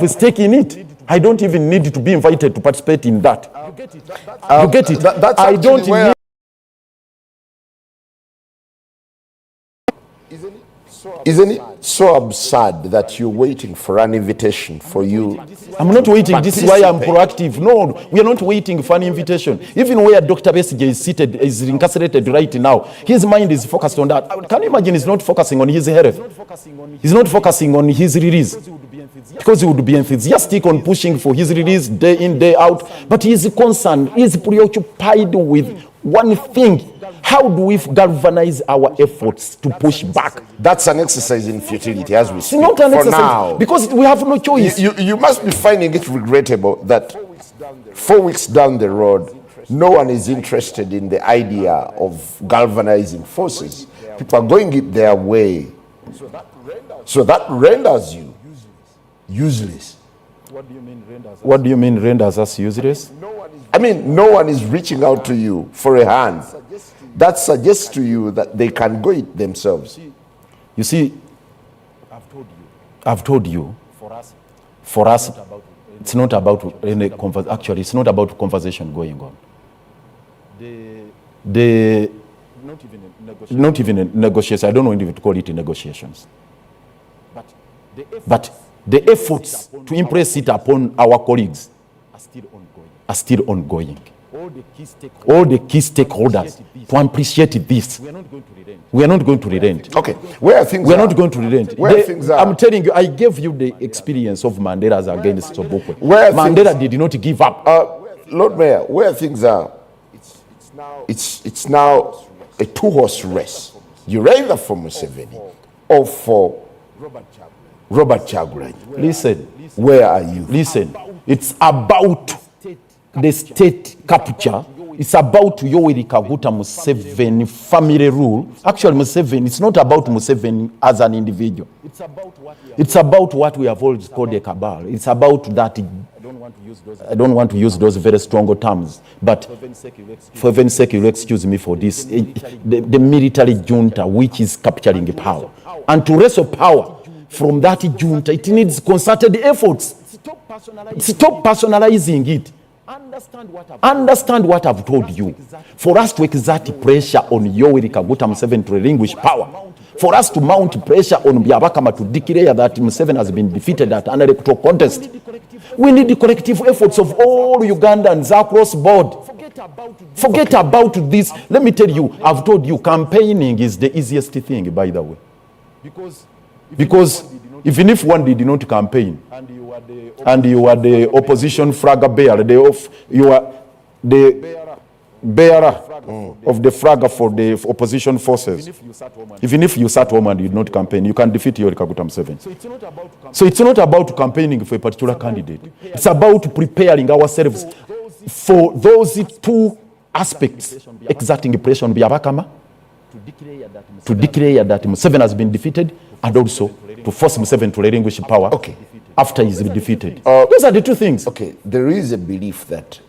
a stake in it. I don't even need to be invited to participate in that. You get it? I don't need. Isn't it so absurd that you're waiting for an invitation for you? I'm not waiting. This is why I'm proactive. No, we are not waiting for an invitation. Even where Dr. Besige is seated, is incarcerated right now, his mind is focused on that. Can you imagine he's not focusing on his health? He's not focusing on his release. Because he would be enthusiastic on pushing for his release day in, day out. But he is concerned, he is preoccupied with one thing. How do we galvanize our efforts to push back? That's an exercise in futility as we speak. It's not an for exercise, now. because we have no choice. You must be finding it regrettable that 4 weeks down the road, no one is interested in the idea of galvanizing forces. People are going it their way. So that renders you useless. What do you mean renders us useless? I mean, no one is reaching out to you for a hand. That suggests to you that they can go it themselves. You see, I've told you, for us, it's not about any conversation. Actually, it's not about conversation going on. Not even negotiations. I don't know if to call it negotiations. But the efforts to impress it upon our colleagues are still ongoing. All the key stakeholders to appreciate this. We are not going to relent. Okay, where things we are not going to relent. Where things are. I'm telling you, I gave you the experience of Mandela's against Sobukwe. Mandela did not give up. Lord Mayor, where things are, it's now a two-horse race. You're either for Museveni or for Robert Kyagulanyi. Listen, where are you? Listen, it's about the state capture. It's about Yoweri Kaguta Museveni family rule. Actually, Museveni, it's not about Museveni as an individual. It's about what we have always called a cabal. It's about that. I don't want to use those very strong terms, but for heaven's sake, you'll excuse me for this. The military junta which is capturing power. And to wrestle power from that junta, it needs concerted efforts. Stop personalizing it. Understand what I've told you. For us to exert pressure on Yoweri Kaguta Museveni to relinquish power, for us to mount pressure on Byabakama to declare that Museveni has been defeated at an electoral contest, we need the collective efforts of all Ugandans across board. Forget about this. Let me tell you, I've told you, campaigning is the easiest thing, by the way. Because even if one did not campaign, and you are the opposition flag bearer, you are the bearer of the flag for the opposition forces. Even if you sat home and you did not campaign, you can defeat Yoweri Kaguta Museveni. So it's not about campaigning for a particular candidate. It's about preparing ourselves for those two aspects: exerting pressure on Byabakama to declare that Museveni has been defeated, and also to force Museveni to relinquish power after he's been defeated. Those are the two things. Okay, there is a belief that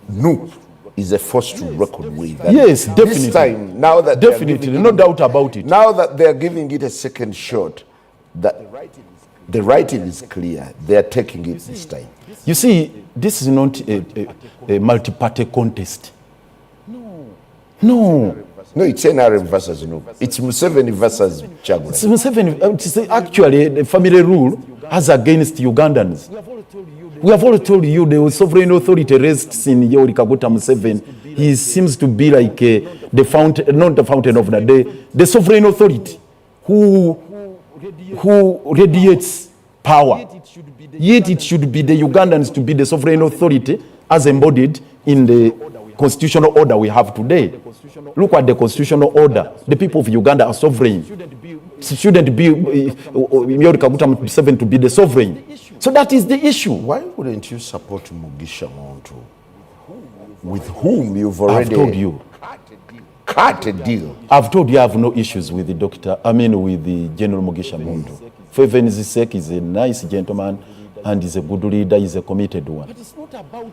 NU is a force to reckon with. Yes, definitely. This time, now that definitely, no doubt about it. Now that they're giving it a second shot, that the writing is clear. They're taking it this time. You see, this is not a multi-party contest. No, it's NRM versus NU. It's Museveni versus Kyagulanyi. It's Museveni. It's actually the family rule as against Ugandans. We have already told you the sovereign authority rests in Yoweri Kaguta Museveni. He seems to be like the fountain, not the fountain of the day, the sovereign authority who radiates power. Yet it should be the Ugandans to be the sovereign authority as embodied in the constitutional order we have today. Look at the constitutional order. The people of Uganda are sovereign. It shouldn't be Yoweri Kaguta Museveni to be the sovereign. So that is the issue. Why wouldn't you support Mugisha Muntu, with whom you've already cut a deal? I've told you I have no issues with with the General Mugisha Muntu. For heaven's sake, he's a nice gentleman and he's a good leader, he's a committed one.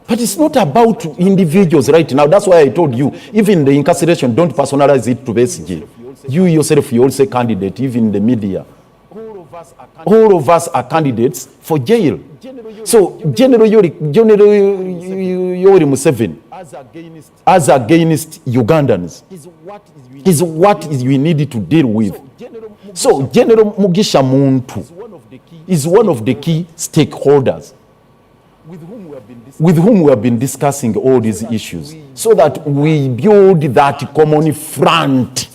But it's not about individuals right now. That's why I told you, even the incarceration, don't personalize it to BSG. You yourself, you also candidate, even the media. All of us are candidates for jail. So General Yoweri Museveni, as against Ugandans, is what we need to deal with. So General Mugisha Muntu is one of the key stakeholders with whom we have been discussing all these issues, so that we build that common front.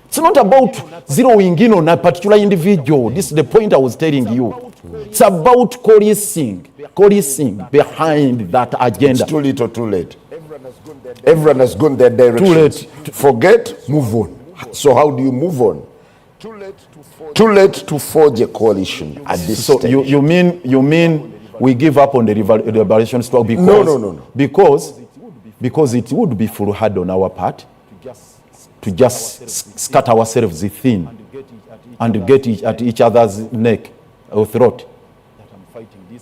It's not about zeroing in on a particular individual. This is the point I was telling you. It's about coalescing behind that agenda. It's too little, too late. Everyone has gone their direction. Too late. Forget, move on. So how do you move on? Too late to forge a coalition at this So stage. you mean we give up on the liberation struggle because No. because it would be foolhardy on our part to just cut ourselves thin and get at each other's neck or throat.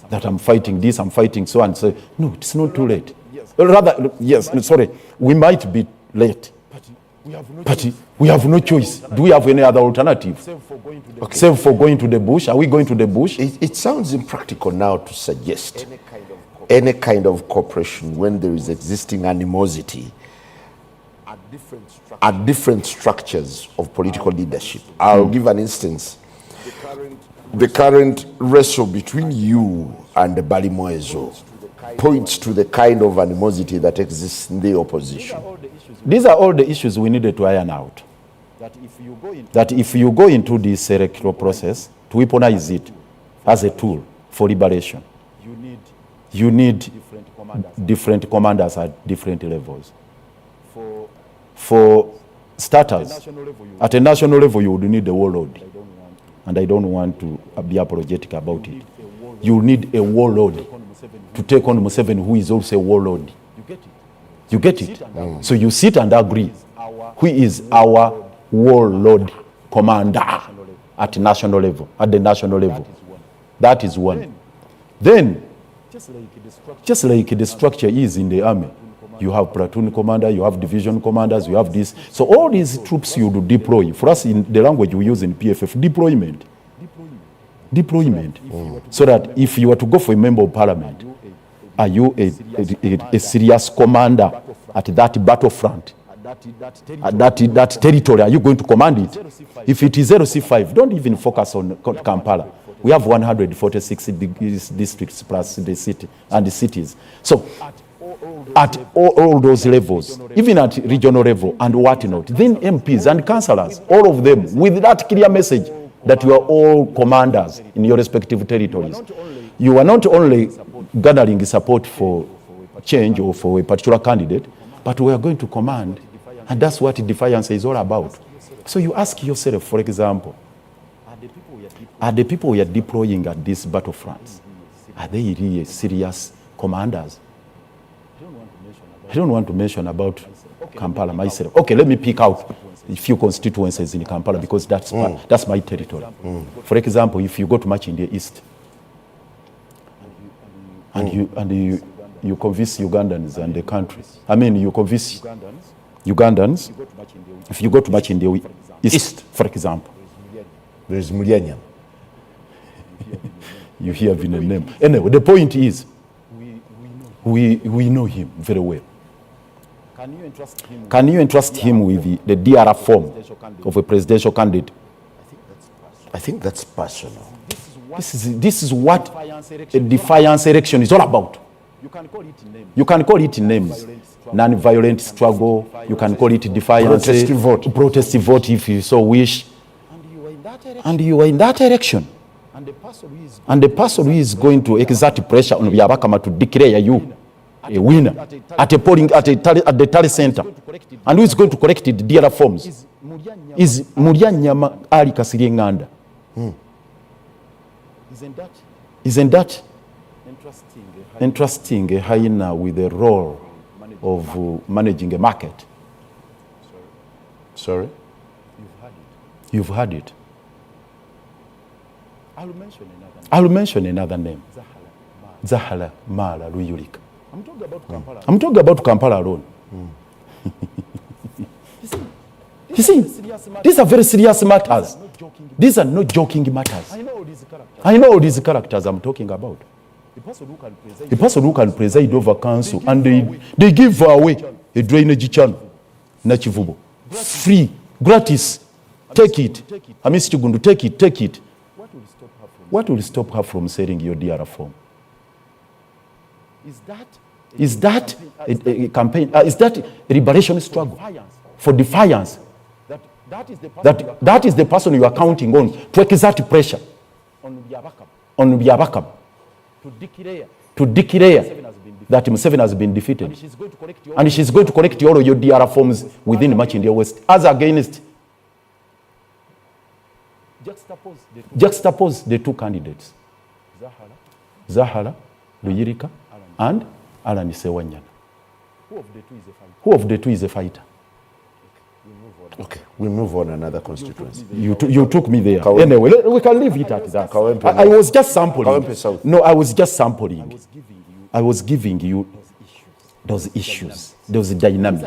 That I'm fighting this, I'm fighting so and so. No, it's not too late. Rather, yes, sorry, we might be late, but we have no choice. Do we have any other alternative? Save for going to the bush? Are we going to the bush? It sounds impractical now to suggest any kind of cooperation when there is existing animosity at different structures of political leadership. I'll give an instance. The current wrestle between you and the Balimoezo points to the kind of animosity that exists in the opposition. These are all the issues we needed to iron out. That if you go into this electoral process to weaponize it as a tool for liberation, you need different commanders at different levels. For starters, at a national level, you would need a warlord. And I don't want to be apologetic about it. You need a warlord to take on Museveni, who is also a warlord. You get it? So you sit and agree who is our warlord commander at national level, at the national level. That is one. Then, just like the structure is in the army, you have platoon commander, you have division commanders, you have this. So all these troops you do deploy. For us, in the language we use in PFF, deployment. So that if you were to go for a member of parliament, are you a serious commander at that battlefront, at that territory? Are you going to command it? If it is 0C5, don't even focus on Kampala. We have 146 districts plus the city and the cities. So at all those levels, even at regional level and whatnot, then MPs and councillors, all of them, with that clear message that you are all commanders in your respective territories. You are not only gathering support for change or for a particular candidate, but we are going to command, and that's what defiance is all about. So you ask yourself, for example, are the people we are deploying at these battlefronts, are they really serious commanders? I don't want to mention about Kampala myself. Okay, let me pick out a few constituencies in Kampala because that's my territory. For example, if you go to much in the east and you convince Ugandans and the country, you convince Ugandans, if you go to much in the east, for example, there is Mulyanya. You hear the name. Anyway, the point is, we know him very well. Can you entrust him with the DR form of a presidential candidate? I think that's personal. This is what a defiance election is all about. You can call it names. Non-violent struggle. You can call it defiance. Protest vote if you so wish. And you are in that election. And the person who is going to exert pressure on Yabakama to declare you a winner at the tally center, and who is going to correct the DLR forms is Muryanyama Ali Kasiri Nganda. Isn't that entrusting a hyena with the role of managing a market? Sorry? You've heard it. I'll mention another name. Zahala Mala Luyulika. I'm talking about Kampala alone. You see, these are very serious matters. These are not joking matters. I know all these characters I'm talking about. The person who can preside over council and they give away a drainage channel, Nachivubo. Free, gratis. Take it. Hamisi Chigundu, take it. What will stop her from selling your DR form? Is that a campaign? Is that a liberation struggle for defiance? That is the person you are counting on to exert pressure on Byabakam to declare that Museveni has been defeated. And she's going to collect all of your DR forms within Machindia West as against. Juxtapose the two candidates, Zahara Luyirika and Alan Sewanyana. Who of the two is a fighter? Okay, we move on another constituency. You took me there. Anyway, we can leave it at that. I was just sampling. No, I was just sampling. I was giving you those issues, those dynamics.